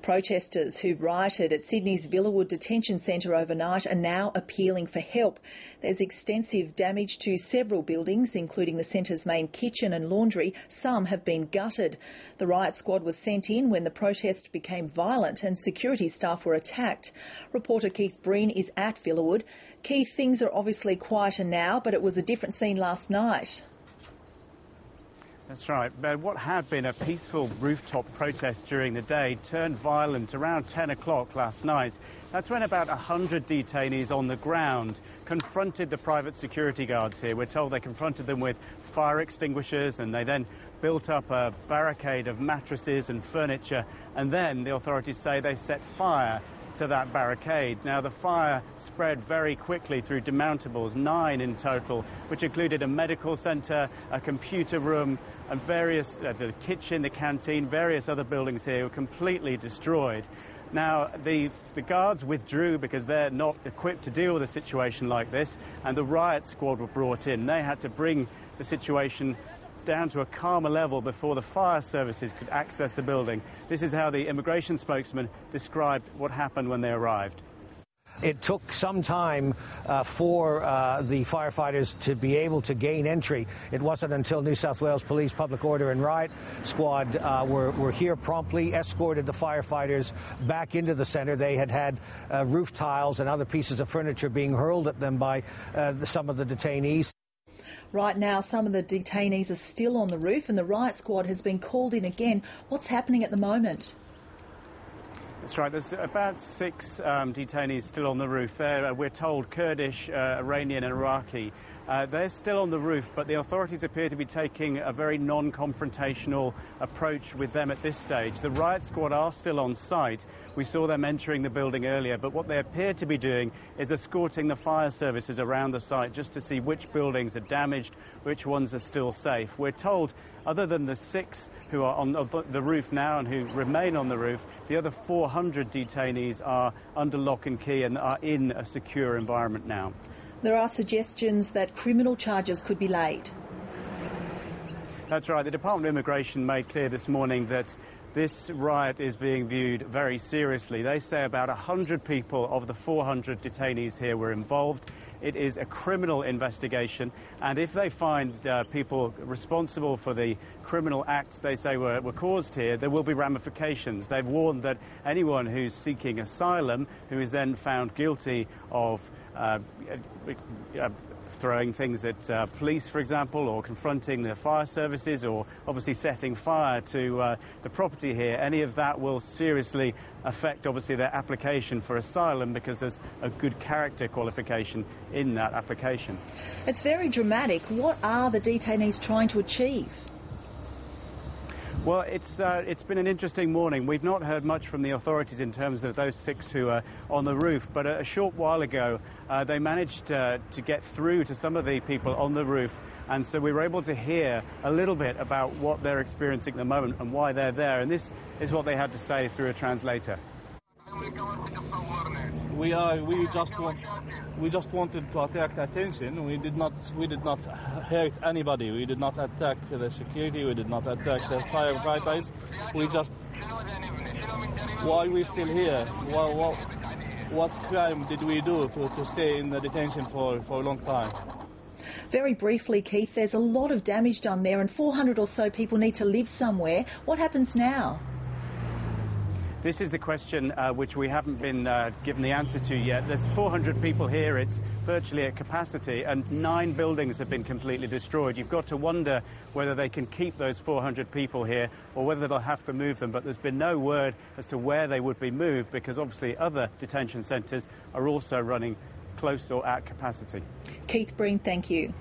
Protesters who rioted at Sydney's Villawood Detention Centre overnight are now appealing for help. There's extensive damage to several buildings, including the centre's main kitchen and laundry. Some have been gutted. The riot squad was sent in when the protest became violent and security staff were attacked. Reporter Keith Breen is at Villawood. Keith, things are obviously quieter now, but it was a different scene last night. That's right. But what had been a peaceful rooftop protest during the day turned violent around 10 o'clock last night. That's when about 100 detainees on the ground confronted the private security guards here. We're told they confronted them with fire extinguishers, and they then built up a barricade of mattresses and furniture, and then the authorities say they set fire to that barricade. Now, the fire spread very quickly through demountables, 9 in total, which included a medical centre, a computer room, and various, the kitchen, the canteen, various other buildings here were completely destroyed. Now, the guards withdrew because they're not equipped to deal with a situation like this, and the riot squad were brought in. They had to bring the situation down to a calmer level before the fire services could access the building. This is how the immigration spokesman described what happened when they arrived. It took some time for the firefighters to be able to gain entry. It wasn't until New South Wales Police Public Order and Riot Squad were here promptly, escorted the firefighters back into the centre. They had roof tiles and other pieces of furniture being hurled at them by some of the detainees. Right now, some of the detainees are still on the roof and the riot squad has been called in again. What's happening at the moment? That's right. There's about 6 detainees still on the roof. We're told Kurdish, Iranian and Iraqi. They're still on the roof, but the authorities appear to be taking a very non-confrontational approach with them at this stage. The riot squad are still on site. We saw them entering the building earlier, but what they appear to be doing is escorting the fire services around the site just to see which buildings are damaged, which ones are still safe. We're told, other than the 6 who are on the roof now and who remain on the roof, the other 400 detainees are under lock and key and are in a secure environment now. There are suggestions that criminal charges could be laid. That's right. The Department of Immigration made clear this morning that this riot is being viewed very seriously. They say about 100 people of the 400 detainees here were involved. It is a criminal investigation, and if they find people responsible for the criminal acts they say were caused here, there will be ramifications. They've warned that anyone who's seeking asylum, who is then found guilty of throwing things at police, for example, or confronting the fire services, or obviously setting fire to the property here, any of that will seriously affect, obviously, their application for asylum, because there's a good character qualification in that application. It's very dramatic. What are the detainees trying to achieve? Well, it's been an interesting morning. We've not heard much from the authorities in terms of those 6 who are on the roof, but a short while ago they managed to get through to some of the people on the roof, and so we were able to hear a little bit about what they're experiencing at the moment and why they're there, and this is what they had to say through a translator. We just wanted to attack Detention. We did not hurt anybody. We did not attack the security. We did not attack the firefighters. Why are we still here? What crime did we do to stay in the detention for a long time? Very briefly, Keith, there's a lot of damage done there and 400 or so people need to live somewhere. What happens now? This is the question which we haven't been given the answer to yet. There's 400 people here. It's virtually at capacity, and 9 buildings have been completely destroyed. You've got to wonder whether they can keep those 400 people here or whether they'll have to move them. But there's been no word as to where they would be moved, because obviously other detention centres are also running close or at capacity. Keith Breen, thank you.